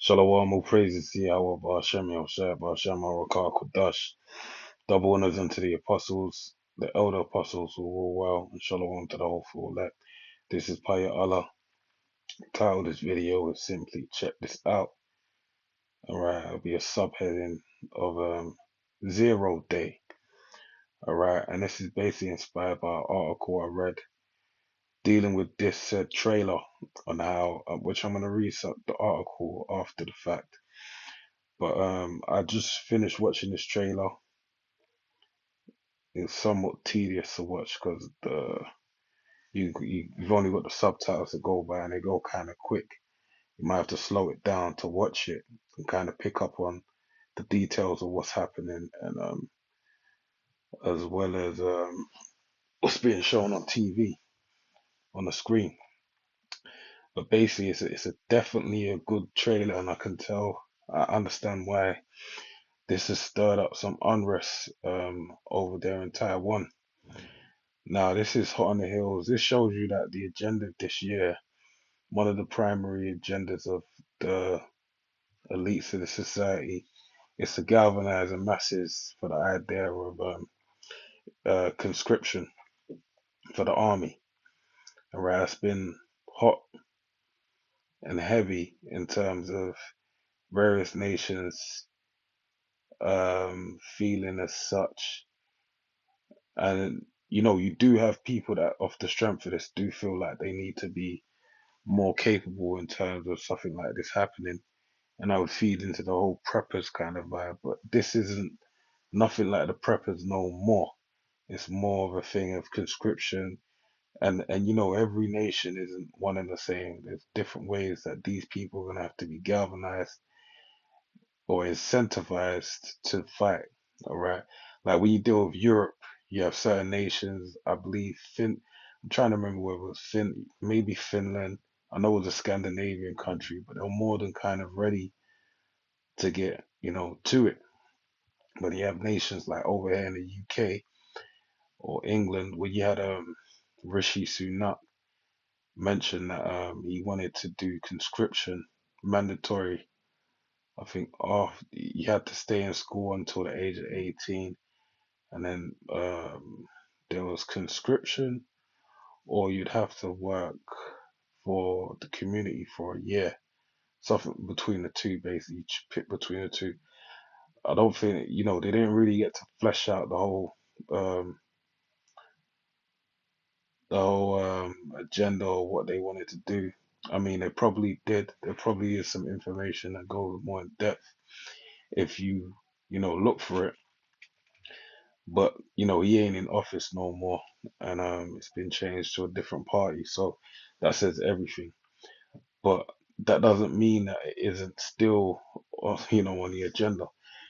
Shalom, all praises to Yahweh, Ba'ashem, Yahushua, Ba'ashem, Barakah, Kodash. Double honors unto the apostles, the elder apostles who rule well, and shalom to the whole full elect. This is Paya Allah. The title of this video is simply check this out. Alright, it'll be a subheading of Zero Day. Alright, and this is basically inspired by an article I read dealing with this said trailer on how, which I'm going to read the article after the fact. But I just finished watching this trailer. It's somewhat tedious to watch because you've only got the subtitles to go by and they go kind of quick. You might have to slow it down to watch it and kind of pick up on the details of what's happening and as well as what's being shown on TV on the screen. But basically, it's a definitely a good trailer, and I understand why this has stirred up some unrest over there in Taiwan. Now, this is hot on the heels. This shows you that the agenda of this year, one of the primary agendas of the elites of the society, is to galvanize the masses for the idea of conscription for the army. And right, it's been hot and heavy in terms of various nations feeling as such. And you do have people that, off the strength of this, do feel like they need to be more capable in terms of something like this happening. And I would feed into the whole preppers kind of vibe. But this isn't nothing like the preppers no more. It's more of a thing of conscription. And every nation isn't one and the same. There's different ways that these people are gonna have to be galvanized or incentivized to fight. All right. Like when you deal with Europe, you have certain nations, I believe I'm trying to remember whether it was maybe Finland. I know it was a Scandinavian country, but they're more than kind of ready to get, to it. But you have nations like over here in the UK or England where you had Rishi Sunak mention that he wanted to do conscription mandatory. I think you had to stay in school until the age of 18, and then there was conscription, or you'd have to work for the community for a year. Something between the two, basically, you pick between the two. I don't think, they didn't really get to flesh out um, agenda or what they wanted to do. I mean, they probably did. There probably is some information that goes more in depth if look for it. But he ain't in office no more, and it's been changed to a different party. So that says everything. But that doesn't mean that it isn't still, on the agenda.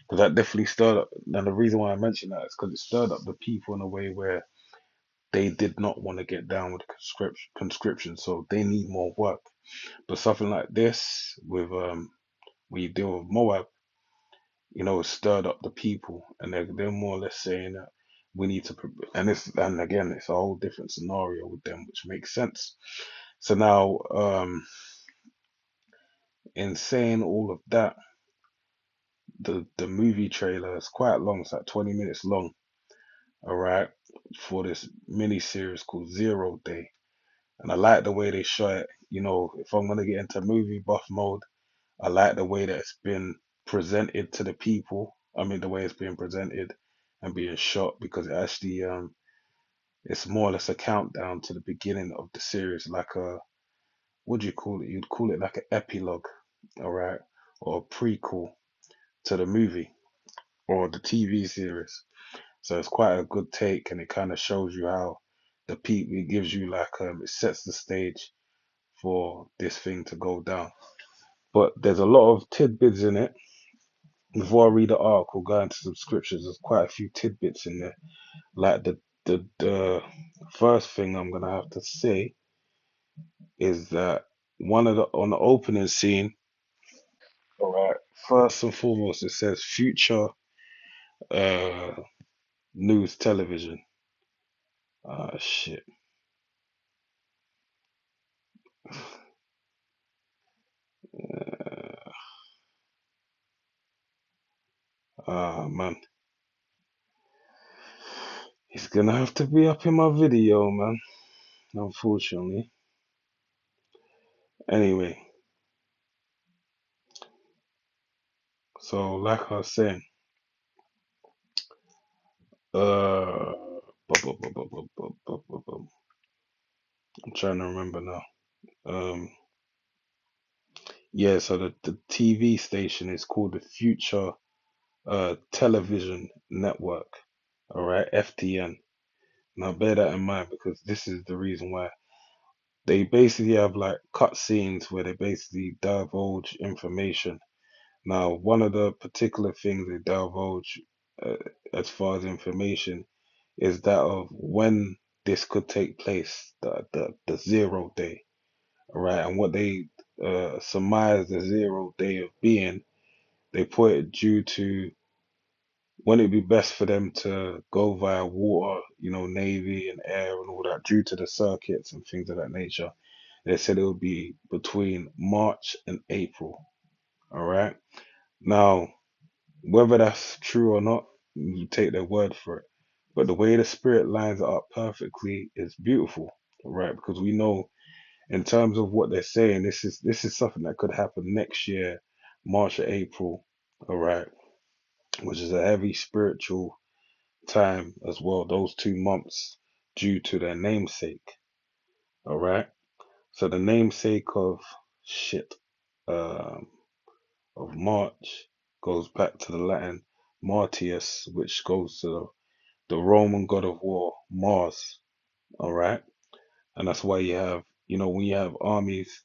Because that definitely stirred up. And the reason why I mention that is because it stirred up the people in a way where they did not want to get down with conscription, so they need more work. But something like this, with when you deal with Moab, it stirred up the people, and they're more or less saying that we need to, and again, it's a whole different scenario with them, which makes sense. So now, in saying all of that, the movie trailer is quite long. It's like 20 minutes long. All right, for this mini series called Zero Day. And I like the way they show it. If I'm gonna get into movie buff mode, I like the way that it's been presented to the people. I mean, the way it's being presented and being shot, because it actually it's more or less a countdown to the beginning of the series, like a, what do you call it? You'd call it like an epilogue, all right, or a prequel to the movie or the TV series. So it's quite a good take, and it kind of shows you how it gives you like it sets the stage for this thing to go down. But there's a lot of tidbits in it. Before I read the article, go into some scriptures. There's quite a few tidbits in there. Like the first thing I'm gonna have to say is that on the opening scene, all right, first and foremost, it says future uh news television. Shit. Man, he's gonna have to be up in my video, man. Unfortunately. Anyway, so like I was saying, uh, I'm trying to remember now. Um, yeah, so the TV station is called the Future Television Network. All right, FTN. Now bear that in mind because this is the reason why they basically have like cut scenes where they basically divulge information. Now, one of the particular things they divulge uh, as far as information is that of when this could take place, the 0 day, all right? And what they surmise the 0 day of being, they put it due to when it'd be best for them to go via water, navy and air and all that, due to the circuits and things of that nature. They said it would be between March and April. All right. Now, whether that's true or not, you take their word for it. But the way the spirit lines it up perfectly is beautiful, right? Because we know in terms of what they're saying, this is something that could happen next year, March or April, all right, which is a heavy spiritual time as well. Those 2 months due to their namesake, all right. So the namesake of shit. Um, of March goes back to the Latin Martius, which goes to the Roman god of war, Mars. All right. And that's why you have, when you have armies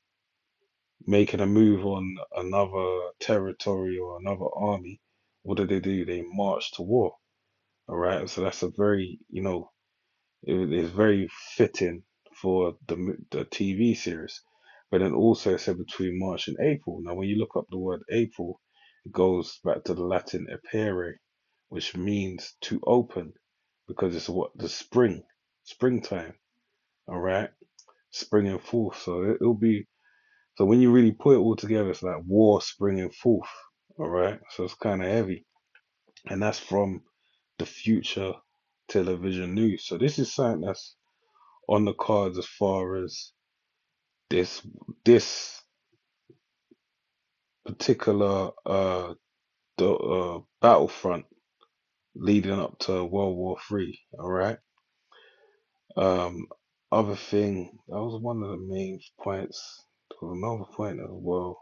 making a move on another territory or another army, what do? They march to war. All right. So that's a very, it is very fitting for the TV series. But then also it said between March and April. Now, when you look up the word April, it goes back to the Latin apere, which means to open, because it's what the springtime. All right, springing forth. So it'll be so when you really put it all together, it's like war springing forth. All right, so it's kind of heavy, and that's from the future television news. So this is something that's on the cards as far as this particular the battlefront leading up to World War Three. All right. Um, other thing that was one of the main points. There was another point as well.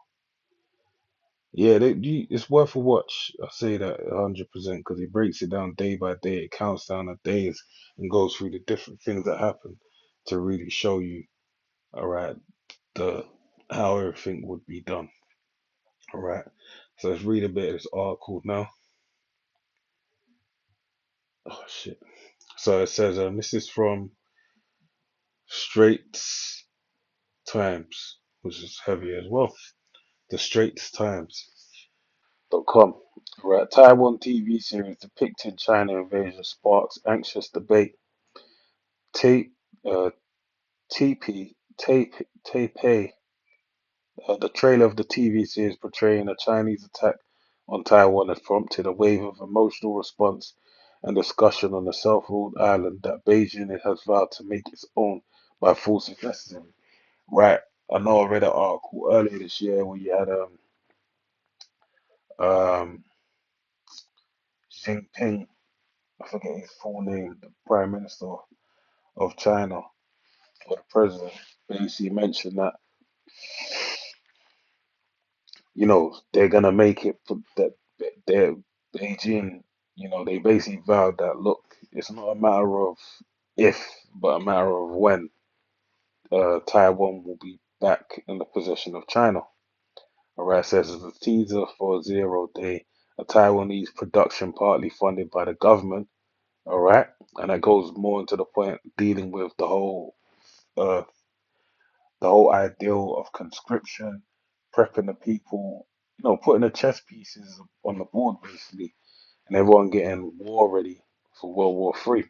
Yeah, it's worth a watch. I say that 100% because he breaks it down day by day. It counts down the days and goes through the different things that happen to really show you, all right, the how everything would be done. All right. So let's read a bit of this article now. Oh shit. So it says this is from Straits Times, which is heavy as well. The Straits Times.com. Right. Taiwan TV series depicting China invasion sparks anxious debate. Tape uh Taipei. The trailer of the TV series portraying a Chinese attack on Taiwan has prompted a wave of emotional response and discussion on the self-ruled island that Beijing has vowed to make its own by force if necessary. Right. I know I read an article earlier this year where you had um Jinping, I forget his full name, the Prime Minister of China or the President, basically mentioned that they're gonna make it for that they're Beijing, they basically vowed that look, it's not a matter of if, but a matter of when Taiwan will be back in the possession of China. Alright, says it's a teaser for a 0 day, a Taiwanese production partly funded by the government. Alright, and that goes more into the point dealing with uh the whole ideal of conscription, prepping the people, putting the chess pieces on the board basically, and everyone getting war ready for World War Three,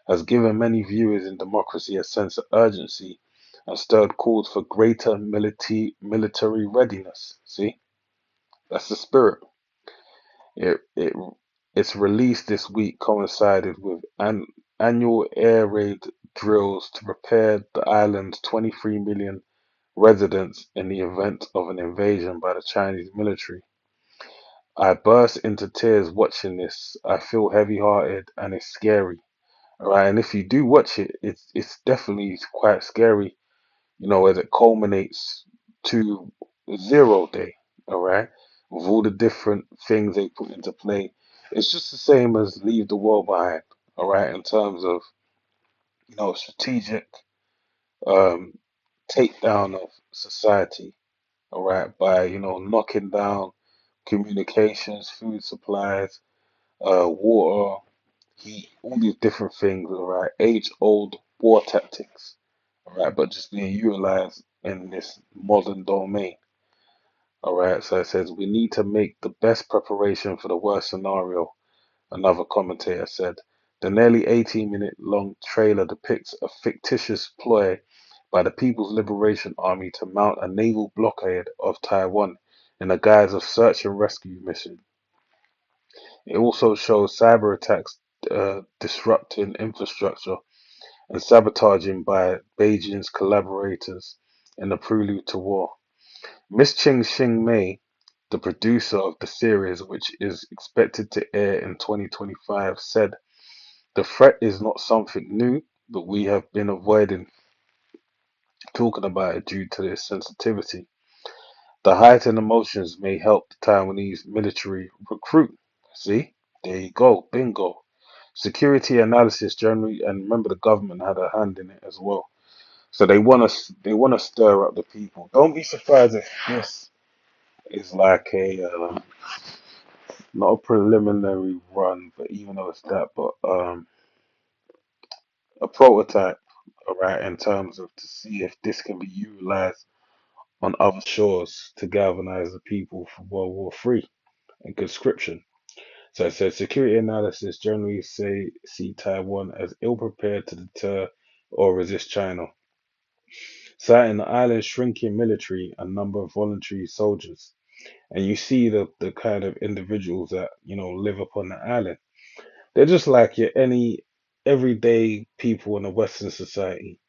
has given many viewers in democracy a sense of urgency and stirred calls for greater military readiness. See, that's the spirit. It its release this week coincided with an annual air raid drills to prepare the island's 23 million residents in the event of an invasion by the Chinese military. I burst into tears watching this. I feel heavy-hearted and it's scary. All right, and if you do watch it, it's definitely quite scary, as it culminates to Zero Day, all right, with all the different things they put into play. It's just the same as Leave the World Behind, all right, in terms of, strategic um, takedown of society, all right, by, knocking down communications, food supplies, water, heat, all these different things, all right, age-old war tactics, all right, but just being utilized in this modern domain. All right, so it says we need to make the best preparation for the worst scenario. Another commentator said the nearly 18-minute long trailer depicts a fictitious ploy by the People's Liberation Army to mount a naval blockade of Taiwan in the guise of search and rescue mission. It also shows cyber attacks disrupting infrastructure and sabotaging by Beijing's collaborators in the prelude to war. Miss Ching Xing Mei, the producer of the series, which is expected to air in 2025, said the threat is not something new, but we have been avoiding talking about it due to its sensitivity. The heightened emotions may help the Taiwanese military recruit. See, there you go, bingo. Security analysis generally, and remember the government had a hand in it as well. So they want to stir up the people. Don't be surprised if this is like not a preliminary run, but even though it's that, but a prototype, all right, in terms of to see if this can be utilized on other shores to galvanize the people for World War III and conscription. So it says security analysis generally see Taiwan as ill prepared to deter or resist China, citing the island's shrinking military and number of voluntary soldiers. And you see the kind of individuals that live upon the island. They're just like any everyday people in a Western society.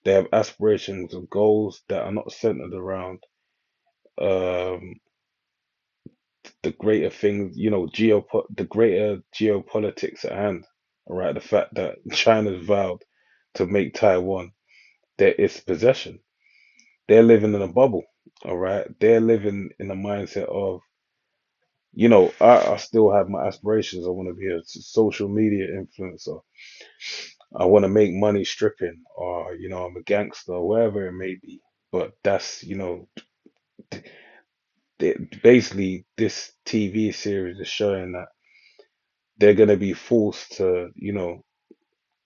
They have aspirations and goals that are not centered around um, the greater things, the greater geopolitics at hand. All right, the fact that China's vowed to make Taiwan its possession. They're living in a bubble. All right, they're living in the mindset of, I still have my aspirations. I want to be a social media influencer. I want to make money stripping, or I'm a gangster, wherever it may be. But that's, basically this TV series is showing that they're going to be forced to,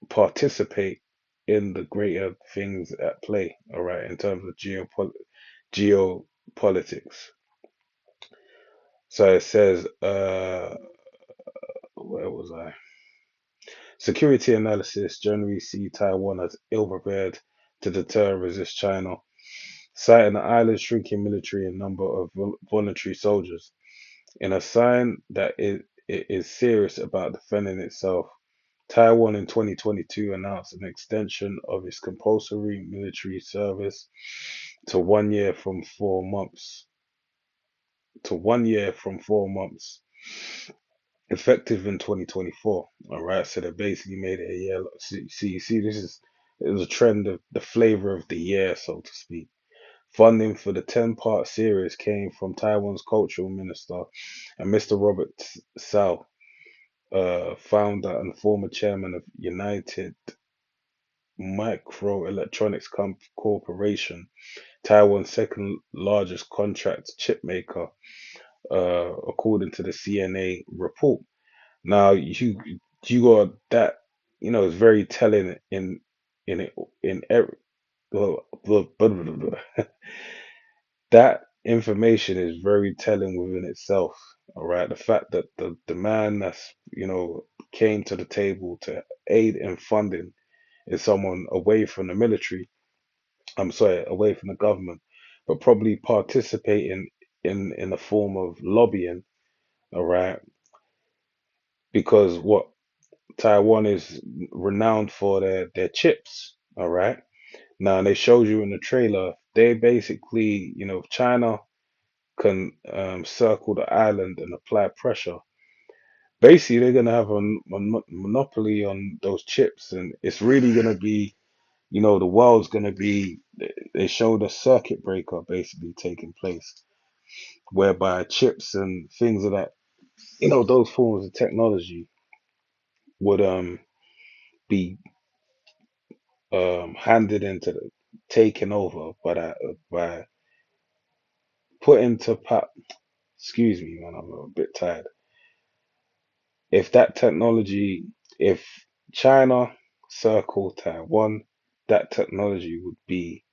participate in the greater things at play. All right, in terms of geopolitics. So it says, where was I? Security analysis generally see Taiwan as ill prepared to deter and resist China, citing the island's shrinking military and number of voluntary soldiers. In a sign that it is serious about defending itself, Taiwan in 2022 announced an extension of its compulsory military service to 1 year from 4 months. To 1 year from 4 months, effective in 2024. All right, so they basically made it a year. See, this is a trend of the flavor of the year, so to speak. Funding for the 10-part series came from Taiwan's cultural minister and Mr. Robert Sao, founder and former chairman of United Microelectronics Corporation, Taiwan's second largest contract chip maker, according to the CNA report. Now you got that, it's very telling in it in every blah, blah, blah, blah, blah. That information is very telling within itself. All right, the fact that the man that's came to the table to aid in funding is someone away from the military. I'm sorry, away from the government, but probably participating in a form of lobbying. All right. because what Taiwan is renowned for their chips. All right. Now, and they showed you in the trailer, they basically, if China can circle the island and apply pressure, basically they're gonna have a monopoly on those chips, and it's really gonna be, the world's gonna be. They showed a circuit breaker basically taking place, whereby chips and things of that, those forms of technology would be handed into the taken over by put into excuse me, man, I'm a bit tired. If that technology, if China circled Taiwan, that technology would be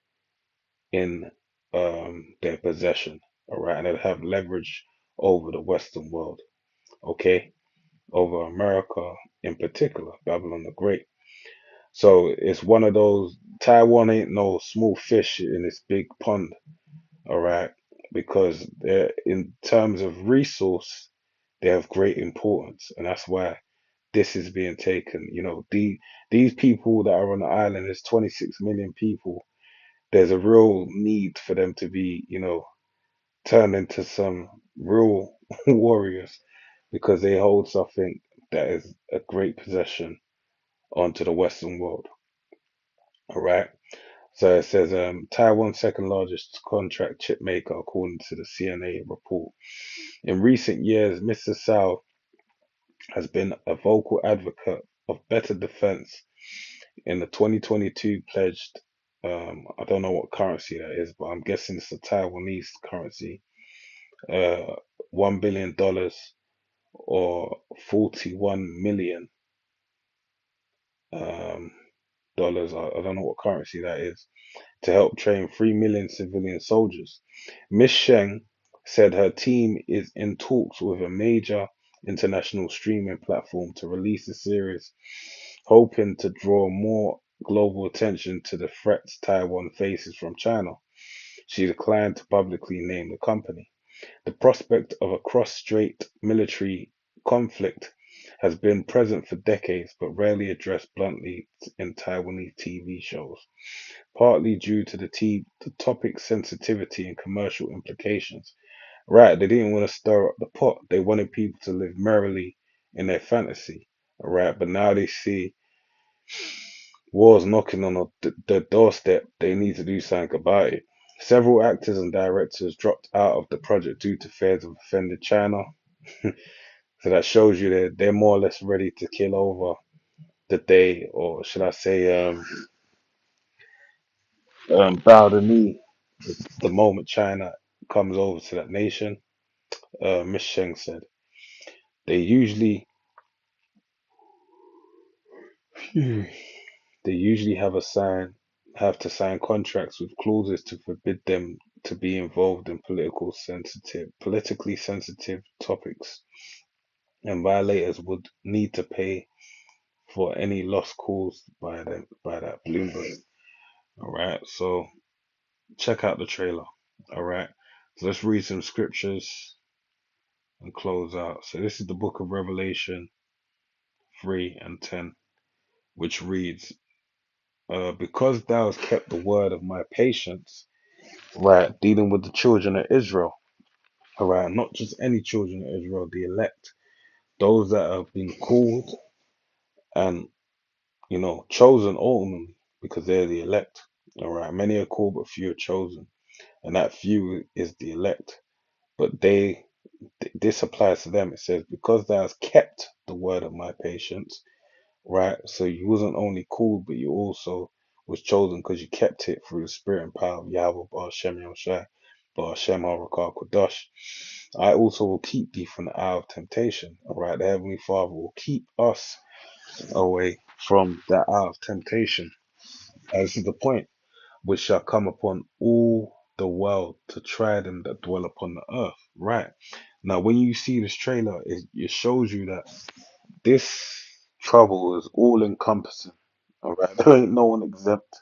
in their possession, all right, and they'd have leverage over the Western world, okay, over America in particular, Babylon the Great. So it's one of those. Taiwan ain't no small fish in this big pond, all right, because they're in terms of resource, they have great importance, and that's why this is being taken. These people that are on the island, there's 26 million people. There's a real need for them to be, turned into some real warriors because they hold something that is a great possession onto the Western world. All right. So it says Taiwan's second largest contract chip maker, according to the CNA report. In recent years, Mr. Sao has been a vocal advocate of better defense. In the 2022 pledged, I don't know what currency that is, but I'm guessing it's the Taiwanese currency, uh, $1 billion or 41 million um, dollars. I don't know what currency that is to help train 3 million civilian soldiers. Ms. Sheng said her team is in talks with a major international streaming platform to release the series, hoping to draw more global attention to the threats Taiwan faces from China. She declined to publicly name the company. The prospect of a cross-strait military conflict has been present for decades, but rarely addressed bluntly in Taiwanese TV shows, partly due to the topic's sensitivity and commercial implications. Right, they didn't want to stir up the pot. They wanted people to live merrily in their fantasy. Right, but now they see wars knocking on the doorstep. They need to do something about it. Several actors and directors dropped out of the project due to fears of offending China. So that shows you that they're more or less ready to kill over the day, or should I say, bow the knee the moment China comes over to that nation. Miss Sheng said they usually they usually have to sign contracts with clauses to forbid them to be involved in politically sensitive topics, and violators would need to pay for any loss caused by that Bloomberg. All right, so check out the trailer. All right, so let's read some scriptures and close out. So this is the book of Revelation 3:10, which reads, because thou hast kept the word of my patience, right, dealing with the children of Israel, all right, not just any children of Israel, the elect, those that have been called and, chosen ultimately because they're the elect, all right. Many are called, but few are chosen, and that few is the elect. But this applies to them. It says, because thou hast kept the word of my patience, right? So you wasn't only called, but you also was chosen because you kept it through the spirit and power of Yahweh, Bar Shem Shai, Bar Shem Harakah Kodash. I also will keep thee from the hour of temptation. All right, the Heavenly Father will keep us away from that hour of temptation. And this is the point, which shall come upon all the world to try them that dwell upon the earth. Right. Now, when you see this trailer, it shows you that this trouble is all encompassing. All right, there ain't no one exempt.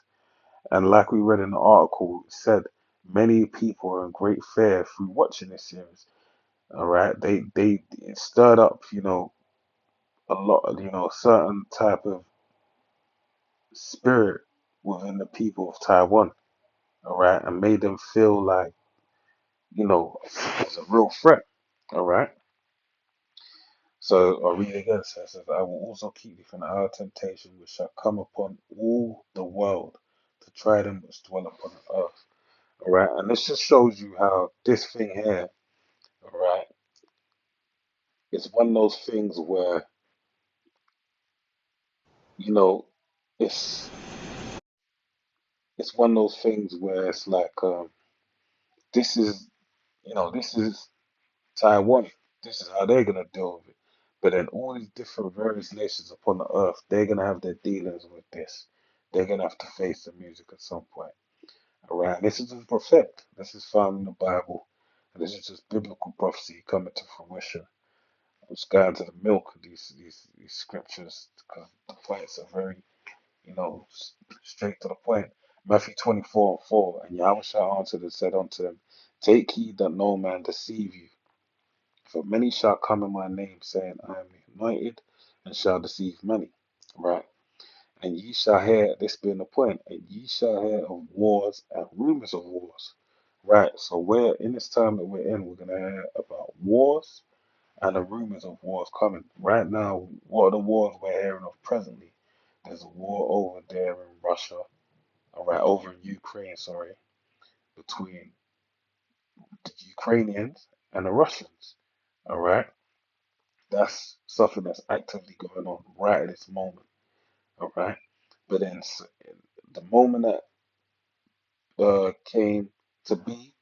And like we read in the article, it said many people are in great fear through watching this series. All right, they it stirred up, a lot of, certain type of spirit within the people of Taiwan, all right, and made them feel like, it's a real threat, all right. So I'll read it again. So it says, I will also keep thee from the hour of temptation which shall come upon all the world to try them which dwell upon the earth. All right. And this just shows you how this thing here, all right, it's one of those things where, you know, it's it's one of those things where it's like, this is, this is Taiwan. This is how they're gonna deal with it. But then all these different various nations upon the earth, they're gonna have their dealings with this. They're gonna have to face the music at some point. All right. This isn't prophetic. This is found in the Bible, and this is just biblical prophecy coming to fruition. Let's go into the milk of these scriptures because the points are very, straight to the point. Matthew 24:4, and Yahweh shall answer and said unto them, take heed that no man deceive you. For many shall come in my name, saying, I am anointed, and shall deceive many. Right? And ye shall hear, this being the point, and ye shall hear of wars and rumors of wars. Right? So we're in this time that we're in, we're going to hear about wars and the rumors of wars coming. Right now, what are the wars we're hearing of presently? There's a war over there in Russia, all right, over in Ukraine, sorry, between the Ukrainians and the Russians, all right? That's something that's actively going on right at this moment. All right. But then the moment that came to be,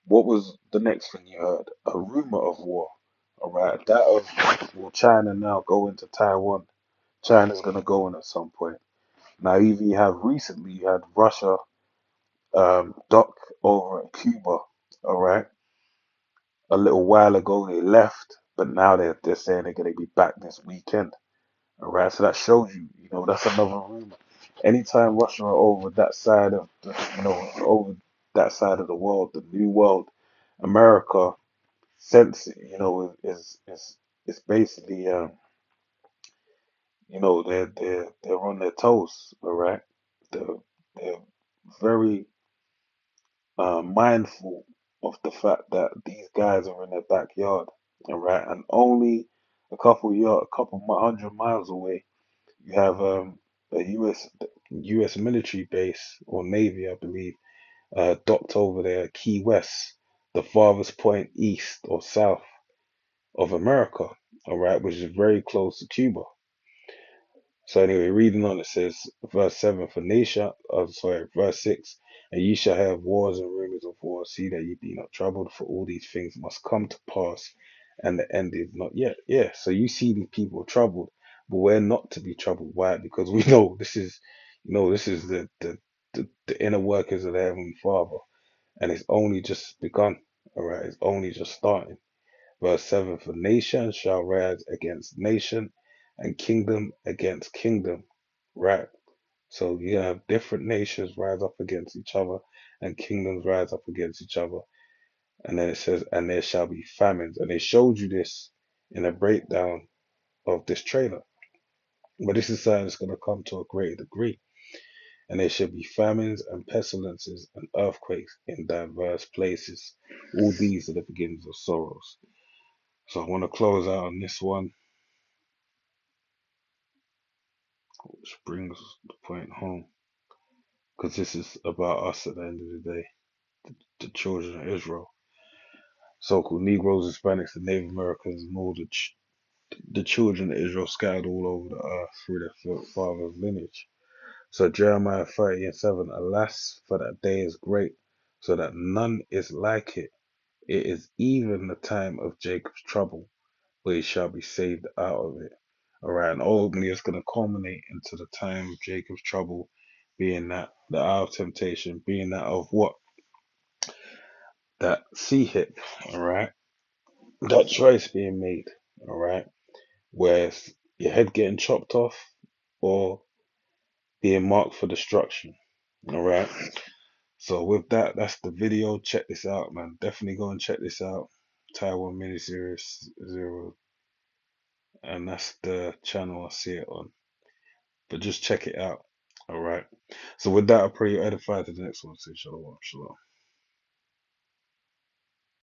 what was the next thing you heard? A rumor of war. All right. That of will China now go into Taiwan? China's gonna go in at some point. Now even you had Russia dock over at Cuba. All right. A little while ago they left, but now they're saying they're gonna be back this weekend. All right, so that shows you, that's another rumor. Anytime Russia are over that side of over that side of the world, the new world, America, sense, is basically, they're on their toes. All right, they're they're very mindful of the fact that these guys are in their backyard. All right, and only a couple 100 miles away. You have a U.S. military base or Navy, I believe, docked over there, Key West, the farthest point east or south of America, all right, which is very close to Cuba. So anyway, reading on, it says, verse 7, verse 6, and ye shall have wars and rumors of wars. See that ye be not troubled, for all these things must come to pass, and the end is not yet. Yeah, so you see these people troubled, but we're not to be troubled. Why? Because we know this is the inner workings of the Heavenly Father, and it's only just begun. All right, it's only just starting. Verse 7, for nation shall rise against nation and kingdom against kingdom. Right. So you have different nations rise up against each other and kingdoms rise up against each other. And then it says, and there shall be famines. And they showed you this in a breakdown of this trailer. But this is something that's going to come to a greater degree. And there shall be famines and pestilences and earthquakes in diverse places. All these are the beginnings of sorrows. So I want to close out on this one, which brings the point home, because this is about us at the end of the day, the children of Israel, so-called Negroes, Hispanics, and Native Americans, and all the children of Israel scattered all over the earth through their father's lineage. So Jeremiah 30:7, alas, for that day is great, so that none is like it. It is even the time of Jacob's trouble, but he shall be saved out of it. All right, and ultimately it's going to culminate into the time of Jacob's trouble, being that the hour of temptation, being that of what? That sea hit, all right? That choice being made, all right? Where it's your head getting chopped off or being marked for destruction, all right? So with that, that's the video. Check this out, man. Definitely go and check this out. Taiwan miniseries zero and that's the channel I see it on. But just check it out. All right. So with that, I pray you edify to the next one. Say shalom, shalom.